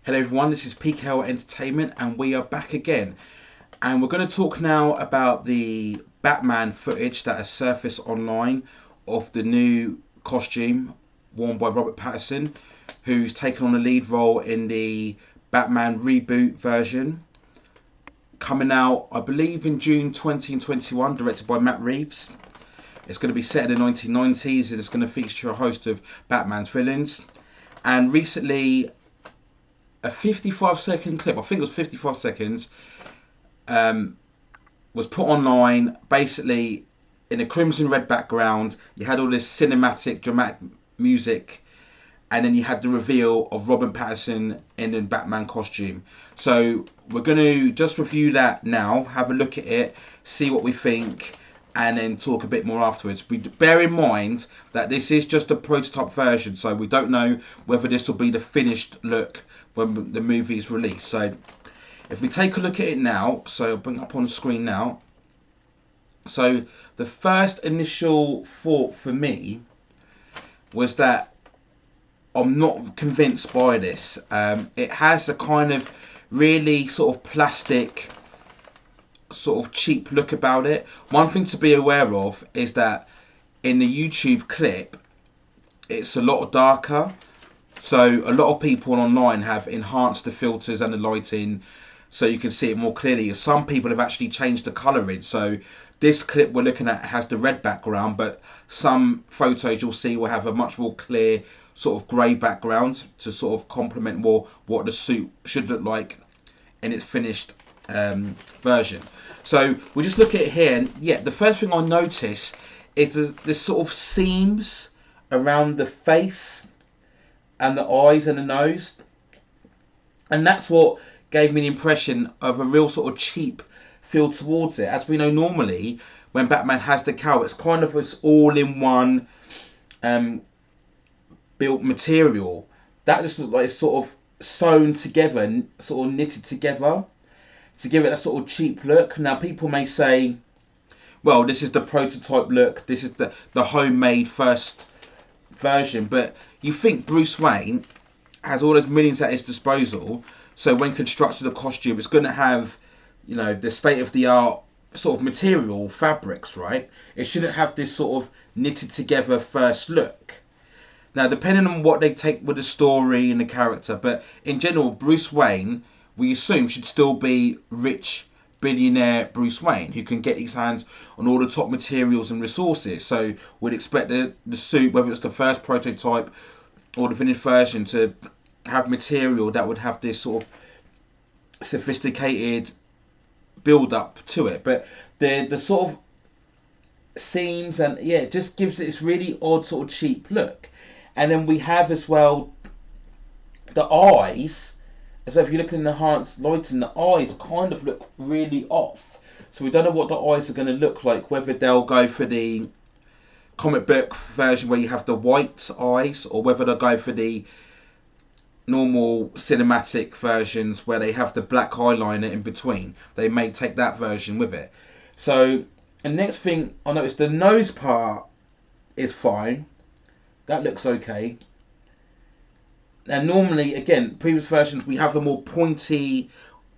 Hello everyone, this is PKL Entertainment and we are back again. And we're going to talk now about the Batman footage that has surfaced online of the new costume worn by Robert Pattison, who's taken on a lead role in the Batman reboot version. Coming out, I believe, in June 2021, directed by Matt Reeves. It's going to be set in the 1990s and it's going to feature a host of Batman's villains. And recently, a 55-second clip, I think it was 55 seconds, was put online, basically in a crimson red background. You had all this cinematic, dramatic music, and then you had the reveal of Robert Pattison in a Batman costume. So we're going to just review that now, have a look at it, see what we think, and then talk a bit more afterwards. Bear in mind that this is just a prototype version, so we don't know whether this will be the finished look when the movie is released. So if we take a look at it now, so I'll bring it up on the screen now. So the first initial thought for me was that I'm not convinced by this. It has a kind of really sort of plastic, sort of cheap look about it. One thing to be aware of is that in the YouTube clip, it's a lot darker. So a lot of people online have enhanced the filters and the lighting so you can see it more clearly. Some people have actually changed the colouring. So this clip we're looking at has the red background, but some photos you'll see will have a much more clear sort of grey background to sort of complement more what the suit should look like in its finished version. So we just look at it here, and yeah, the first thing I notice is this sort of seams around the face and the eyes and the nose, and that's what gave me the impression of a real sort of cheap feel towards it. As we know, normally when Batman has the cowl, it's kind of this all-in-one built material. That just looked like it's sort of sewn together and sort of knitted together to give it a sort of cheap look. Now people may say, well, this is the prototype look, this is the homemade first version, but you think Bruce Wayne has all those millions at his disposal, so when constructing a costume, it's going to have, you know, the state-of-the-art sort of material, fabrics, right? It shouldn't have this sort of knitted together first look. Now, depending on what they take with the story and the character, but in general, Bruce Wayne, we assume, should still be rich billionaire Bruce Wayne, who can get his hands on all the top materials and resources. So we'd expect the suit, whether it's the first prototype or the finished version, to have material that would have this sort of sophisticated build up to it. But the sort of seams, and yeah, it just gives it this really odd sort of cheap look. And then we have as well the eyes. So if you look in the enhanced lighting, the eyes kind of look really off. So we don't know what the eyes are going to look like, whether they'll go for the comic book version where you have the white eyes, or whether they'll go for the normal cinematic versions where they have the black eyeliner in between. They may take that version with it. So the next thing I noticed, the nose part is fine. That looks okay. And normally, again, previous versions, we have a more pointed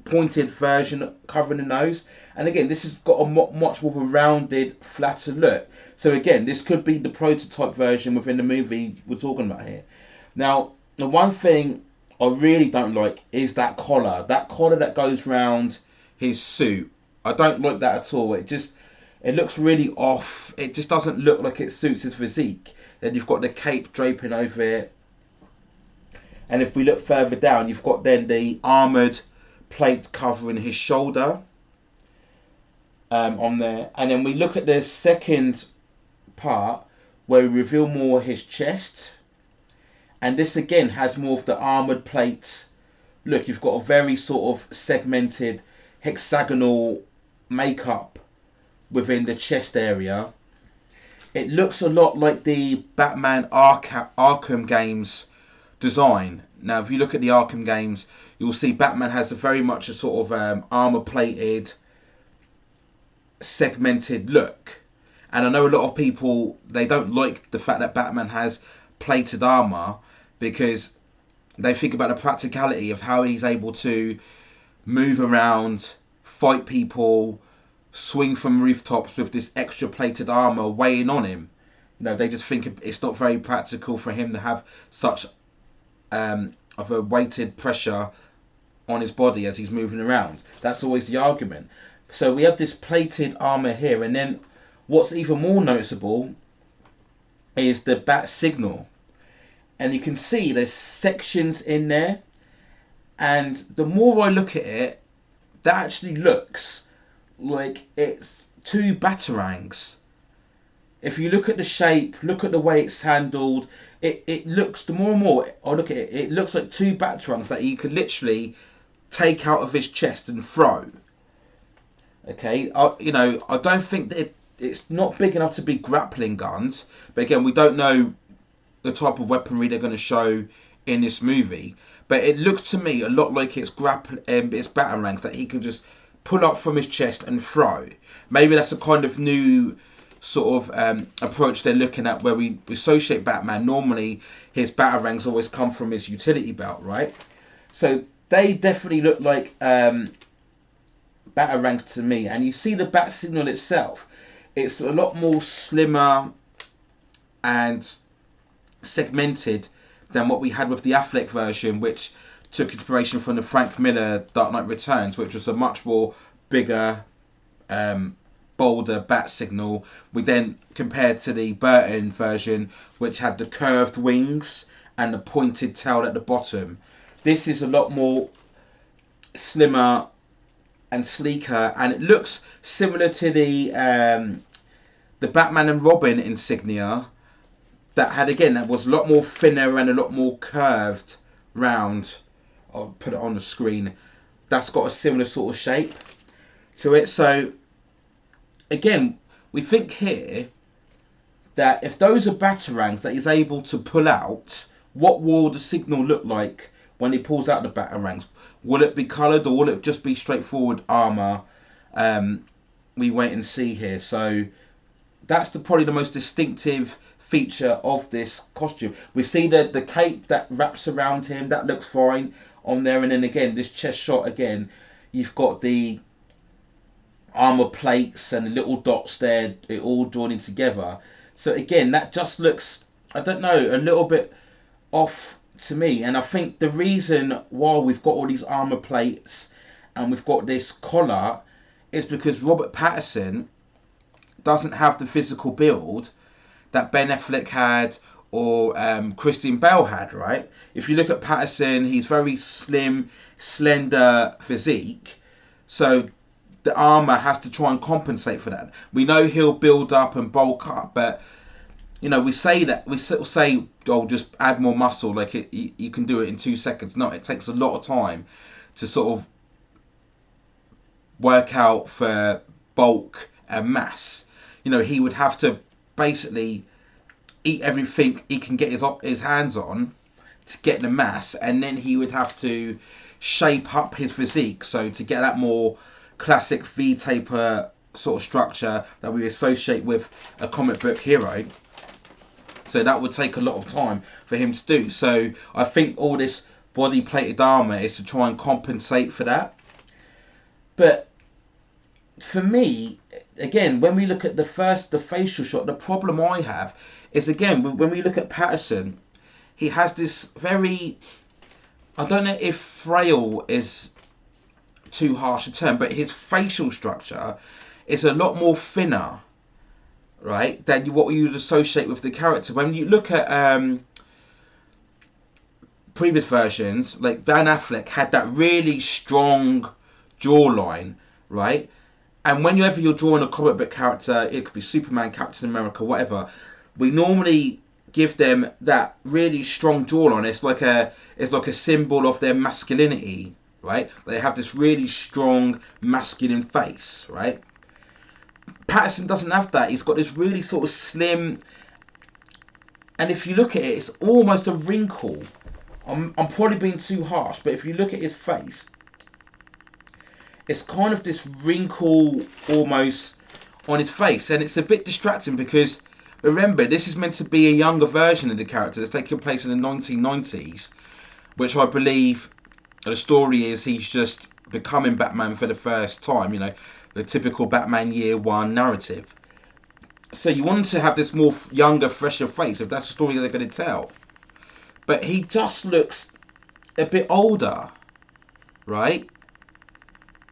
version covering the nose. And again, this has got a much more of a rounded, flatter look. So again, this could be the prototype version within the movie we're talking about here. Now, the one thing I really don't like is that collar. That collar that goes round his suit. I don't like that at all. It looks really off. It just doesn't look like it suits his physique. Then you've got the cape draping over it. And if we look further down, you've got then the armoured plate covering his shoulder on there. And then we look at the second part where we reveal more his chest. And this again has more of the armoured plate look. You've got a very sort of segmented hexagonal makeup within the chest area. It looks a lot like the Batman Arkham games design. Now, if you look at the Arkham games, you'll see Batman has very much a sort of armor-plated, segmented look. And I know a lot of people, they don't like the fact that Batman has plated armor, because They think about the practicality of how he's able to move around, fight people, swing from rooftops with this extra plated armor weighing on him. They just think it's not very practical for him to have such of a weighted pressure on his body as he's moving around. That's always the argument. So we have this plated armor here, and then what's even more noticeable is the bat signal. And you can see there's sections in there, and the more I look at it, that actually looks like it's two batarangs. If you look at the shape, look at the way it's handled, it looks, the more and more I look at it, it looks like two batarangs that you could literally take out of his chest and throw. Okay, I don't think that it's not big enough to be grappling guns, but again, we don't know the type of weaponry they're going to show in this movie. But it looks to me a lot like it's it's batarangs that he can just pull up from his chest and throw. Maybe that's a kind of new sort of approach they're looking at, where we associate Batman. Normally, his batarangs always come from his utility belt, right? So they definitely look like batarangs to me. And you see the bat signal itself. It's a lot more slimmer and segmented than what we had with the Affleck version, which took inspiration from the Frank Miller Dark Knight Returns, which was a much more bigger, bolder bat signal. We then compared to the Burton version, which had the curved wings and the pointed tail at the bottom. This is a lot more slimmer and sleeker, and it looks similar to the Batman and Robin insignia, that was a lot more thinner and a lot more curved round. I'll put it on the screen. That's got a similar sort of shape to it. So again, we think here that if those are batarangs that he's able to pull out, what will the signal look like when he pulls out the batarangs? Will it be coloured, or will it just be straightforward armour? We wait and see here. So that's probably the most distinctive feature of this costume. We see the cape that wraps around him, that looks fine on there, and then again this chest shot again, you've got the armor plates and the little dots there, it all joining together. So again, that just looks, I don't know, a little bit off to me. And I think the reason why we've got all these armor plates and we've got this collar is because Robert Pattison doesn't have the physical build that Ben Affleck had, or Christian Bale had, right? If you look at Pattison, he's very slim, slender physique. So the armour has to try and compensate for that. We know he'll build up and bulk up, but we say that, we sort of say, oh, just add more muscle, like you can do it in 2 seconds. No, it takes a lot of time to sort of work out for bulk and mass. He would have to basically eat everything he can get his hands on to get the mass, and then he would have to shape up his physique so to get that more classic V-taper sort of structure that we associate with a comic book hero. So that would take a lot of time for him to do. So I think all this body plated armor is to try and compensate for that. But for me, again, when we look at the facial shot, the problem I have is, again, when we look at Pattison, he has this very, I don't know if frail is too harsh a term, but his facial structure is a lot more thinner, right, than what you would associate with the character. When you look at previous versions, like Ben Affleck had that really strong jawline, right? And whenever you're drawing a comic book character, it could be Superman, Captain America, whatever, we normally give them that really strong jawline. It's like a symbol of their masculinity, right? They have this really strong masculine face, right? Pattison doesn't have that. He's got this really sort of slim, and if you look at it, it's almost a wrinkle. I'm probably being too harsh, but if you look at his face, it's kind of this wrinkle almost on his face, and it's a bit distracting because, remember, this is meant to be a younger version of the character that's taking place in the 1990s, which I believe the story is he's just becoming Batman for the first time. The typical Batman Year One narrative. So you want to have this more younger, fresher face if that's the story they're going to tell. But he just looks a bit older, right?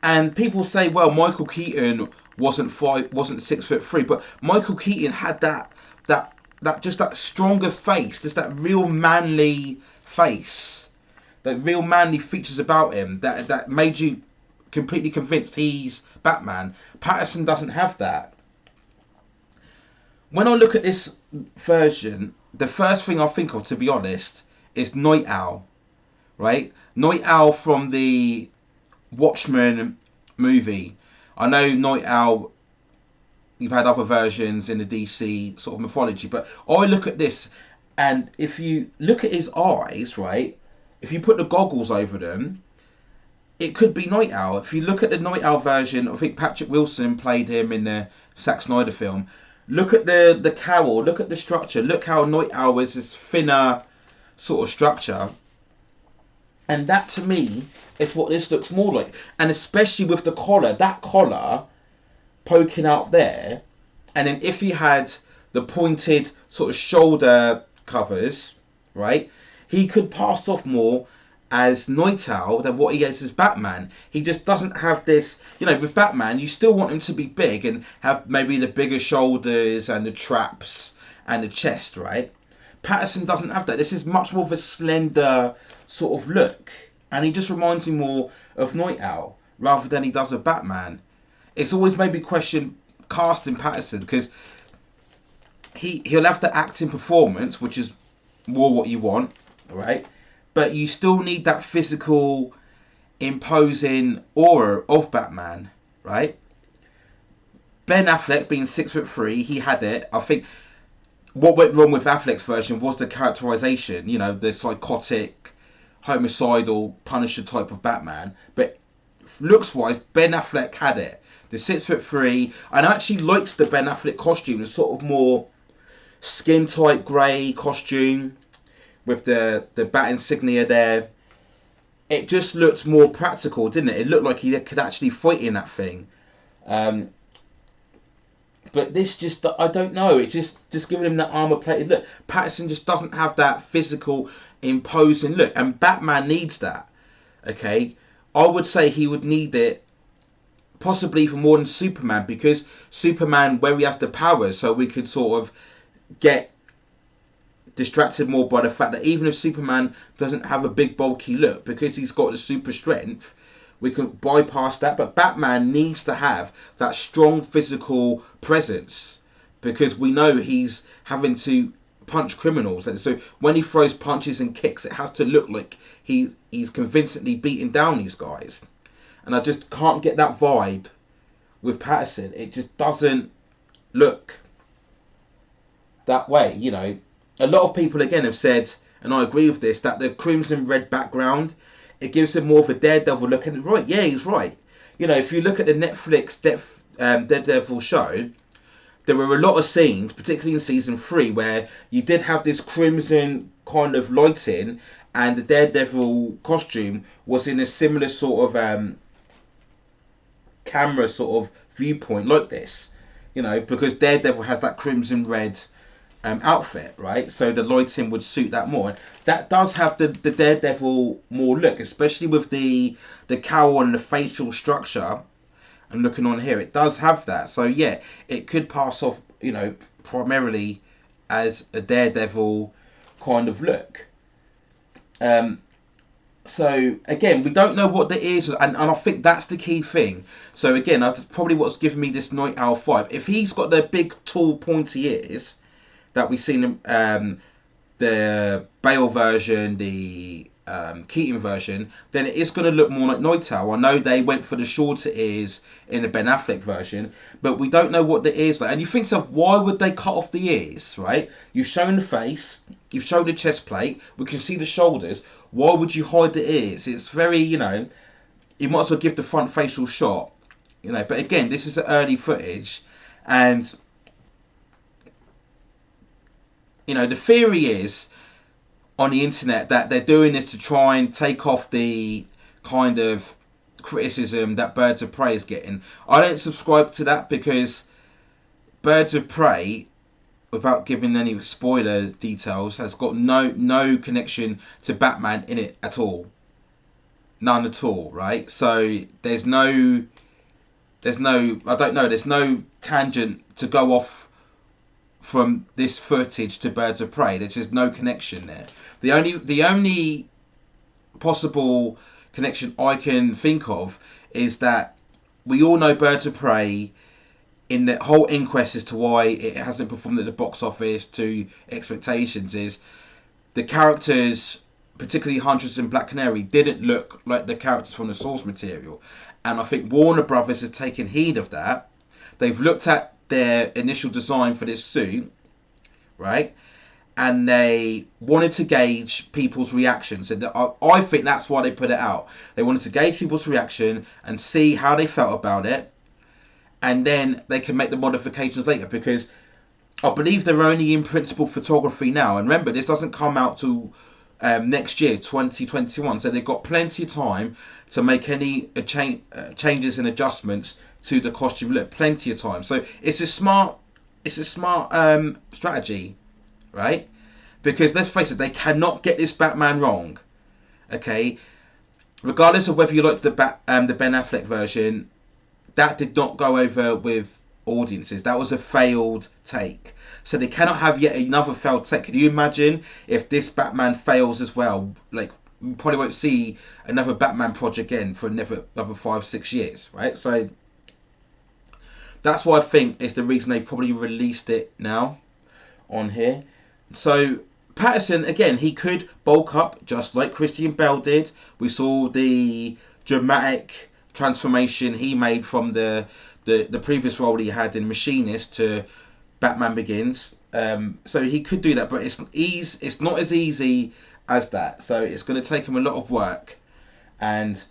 And people say, well, Michael Keaton wasn't 6'3", but Michael Keaton had that stronger face, just that real manly face, that real manly features about him that made you completely convinced he's Batman. Pattison doesn't have that. When I look at this version, the first thing I think of, to be honest, is Night Owl, right? Night Owl from the Watchmen movie. I know Night Owl, you've had other versions in the DC sort of mythology, but I look at this, and if you look at his eyes, right, if you put the goggles over them, it could be Night Owl. If you look at the Night Owl version, I think Patrick Wilson played him in the Zack Snyder film. Look at the cowl, look at the structure, look how Night Owl is this thinner sort of structure. And that, to me, is what this looks more like. And especially with the collar, that collar poking out there. And then if he had the pointed sort of shoulder covers, right, he could pass off more as Night Owl than what he is as Batman. He just doesn't have this, with Batman, you still want him to be big and have maybe the bigger shoulders and the traps and the chest, right? Pattison doesn't have that. This is much more of a slender sort of look. And he just reminds me more of Night Owl rather than he does of Batman. It's always made me question casting Pattison, because he'll have the acting performance, which is more what you want, right? But you still need that physical, imposing aura of Batman, right? Ben Affleck being 6'3", he had it. I think what went wrong with Affleck's version was the characterization, the psychotic, homicidal, Punisher type of Batman. But looks wise, Ben Affleck had it. The 6'3", and I actually liked the Ben Affleck costume, the sort of more skin tight grey costume with the bat insignia there. It just looked more practical, didn't it? It looked like he could actually fight in that thing. But this just, I don't know, it just giving him that armor plated look. Pattison just doesn't have that physical, imposing look, and Batman needs that. Okay, I would say he would need it possibly even more than Superman, because Superman, where he has the powers, so we could sort of get distracted more by the fact that even if Superman doesn't have a big bulky look, because he's got the super strength, we can bypass that. But Batman needs to have that strong physical presence, because we know he's having to punch criminals, and so when he throws punches and kicks, it has to look like he's convincingly beating down these guys. And I just can't get that vibe with Pattison. It just doesn't look that way. A lot of people again have said, and I agree with this, that the crimson red background, it gives him more of a Daredevil look. And right, yeah, he's right. If you look at the Netflix Daredevil show, there were a lot of scenes, particularly in season 3, where you did have this crimson kind of lighting, and the Daredevil costume was in a similar sort of camera sort of viewpoint like this, because Daredevil has that crimson red outfit, right? So the lighting would suit that more. That does have the Daredevil more look, especially with the cowl and the facial structure. And looking on here, it does have that. So yeah, it could pass off, primarily as a Daredevil kind of look. So again, we don't know what that is, and I think that's the key thing. So again, that's probably what's giving me this Night Owl vibe. If he's got the big, tall, pointy ears that we've seen the Bale version, the Keaton version, then it is going to look more like Night Owl. I know they went for the shorter ears in the Ben Affleck version, but we don't know what the ears like. And you think so, why would they cut off the ears, right? You've shown the face, you've shown the chest plate, we can see the shoulders. Why would you hide the ears? It's very, you might as well give the front facial shot, But again, this is early footage, and the theory is, on the internet that they're doing this to try and take off the kind of criticism that Birds of Prey is getting. I don't subscribe to that, because Birds of Prey, without giving any spoiler details, has got no connection to Batman in it at all. None at all, right? So there's no I don't know, there's no tangent to go off from this footage to Birds of Prey. There's just no connection there. The only possible connection I can think of is that we all know Birds of Prey, in the whole inquest as to why it hasn't performed at the box office to expectations, is the characters, particularly Huntress and Black Canary, didn't look like the characters from the source material. And I think Warner Brothers has taken heed of that. They've looked at their initial design for this suit, right? And they wanted to gauge people's reactions. And I think that's why they put it out. They wanted to gauge people's reaction and see how they felt about it. And then they can make the modifications later, because I believe they're only in principal photography now. And remember, this doesn't come out till next year, 2021. So they've got plenty of time to make any changes and adjustments to the costume look. Plenty of time. So it's a smart strategy, right? Because let's face it, they cannot get this Batman wrong. Okay, regardless of whether you like the Ben Affleck version, that did not go over with audiences. That was a failed take. So they cannot have yet another failed take. Can you imagine if this Batman fails as well? Like, we probably won't see another Batman project again for another 5-6 years, right? So that's why I think is the reason they probably released it now on here. So Pattison, again, he could bulk up just like Christian Bale did. We saw the dramatic transformation he made from the previous role he had in Machinist to Batman Begins. So he could do that, but it's not as easy as that. So it's going to take him a lot of work, and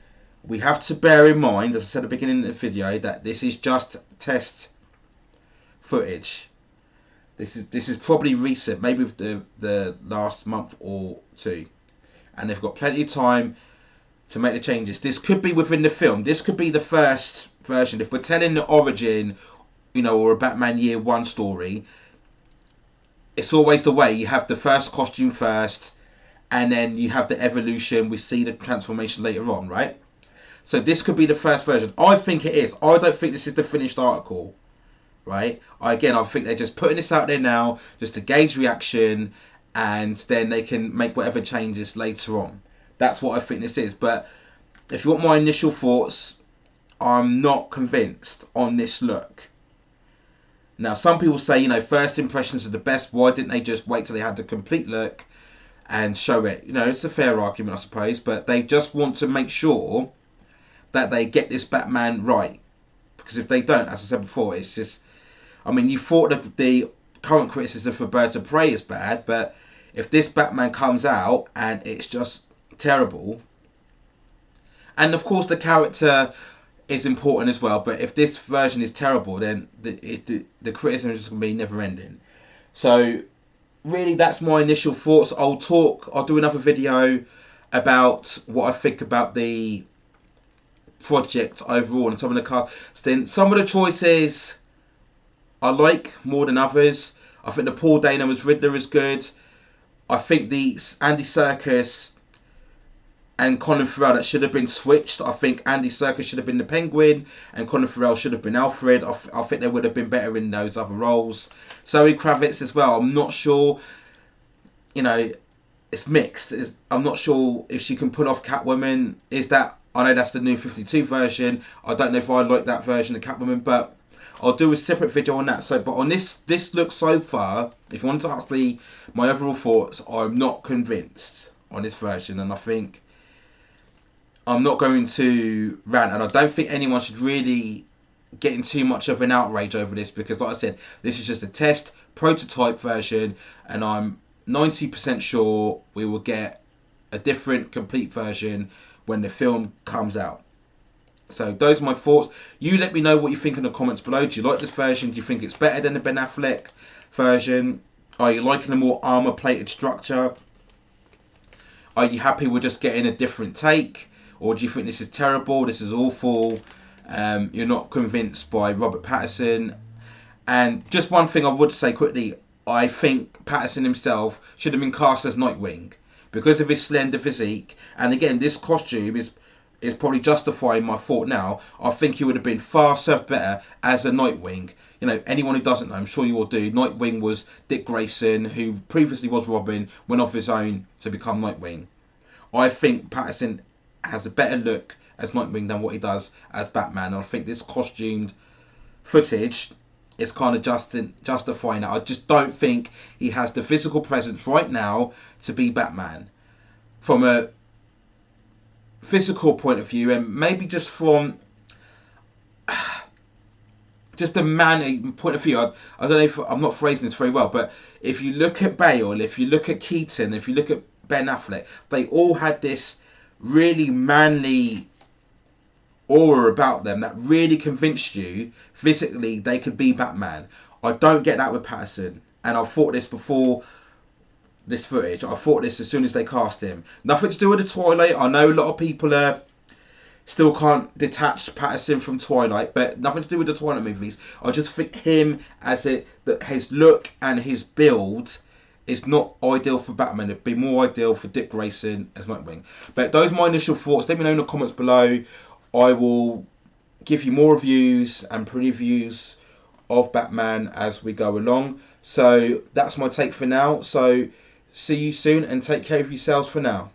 we have to bear in mind, as I said at the beginning of the video, that this is just test footage. This is probably recent, maybe with the last month or two, and they've got plenty of time to make the changes. This could be within the film. This could be the first version. If we're telling the origin, or a Batman Year One story, it's always the way. You have the first costume first, and then you have the evolution. We see the transformation later on, right? So this could be the first version. I think it is. I don't think this is the finished article, right? I think they're just putting this out there now just to gauge reaction, and then they can make whatever changes later on. That's what I think this is. But if you want my initial thoughts, I'm not convinced on this look. Now, some people say, first impressions are the best. Why didn't they just wait till they had the complete look and show it? It's a fair argument, I suppose. But they just want to make sure that they get this Batman right. Because if they don't, as I said before, it's just... you thought that the current criticism for Birds of Prey is bad, but if this Batman comes out and it's just terrible, and of course the character is important as well, but if this version is terrible, then the criticism is just going to be never ending. So really, that's my initial thoughts. I'll do another video about what I think about the project overall and some of the casting. Some of the choices I like more than others. I think the Paul Dano as Riddler is good. I think the Andy Serkis and Colin Farrell, that should have been switched. I think Andy Serkis should have been the Penguin and Colin Farrell should have been Alfred. I think they would have been better in those other roles. Zoe Kravitz as well. I'm not sure. It's mixed. I'm not sure if she can pull off Catwoman. I know that's the new 52 version. I don't know if I like that version of Catwoman, but I'll do a separate video on that. But on this look so far, if you want to ask me my overall thoughts, I'm not convinced on this version, and I think I'm not going to rant, and I don't think anyone should really get in too much of an outrage over this, because like I said, this is just a test prototype version, and I'm 90% sure we will get a different complete version when the film comes out. So those are my thoughts. You let me know what you think in the comments below. Do you like this version? Do you think it's better than the Ben Affleck version? Are you liking the more armor plated structure? Are you happy with just getting a different take, or do you think this is terrible? This is awful. You're not convinced by Robert Pattison. And just one thing I would say quickly, I think Pattison himself should have been cast as Nightwing because of his slender physique. And again, this costume is probably justifying my thought now. I think he would have been far served better as a Nightwing. You know, anyone who doesn't know, I'm sure you all do. Nightwing was Dick Grayson, who previously was Robin, went off his own to become Nightwing. I think Pattison has a better look as Nightwing than what he does as Batman. And I think this costumed footage is kind of justifying that. I just don't think he has the physical presence right now to be Batman. From a physical point of view, and maybe just from just a man point of view, I don't know if I'm not phrasing this very well, but if you look at Bale, if you look at Keaton, if you look at Ben Affleck, they all had this really manly aura about them that really convinced you physically they could be Batman. I don't get that with Pattison, and I thought this before this footage. I thought this as soon as they cast him. Nothing to do with the Twilight. I know a lot of people still can't detach Pattison from Twilight, but nothing to do with the Twilight movies. I just think him as that his look and his build is not ideal for Batman. It'd be more ideal for Dick Grayson as Nightwing. But those are my initial thoughts. Let me know in the comments below. I will give you more reviews and previews of Batman as we go along. So that's my take for now. So see you soon and take care of yourselves for now.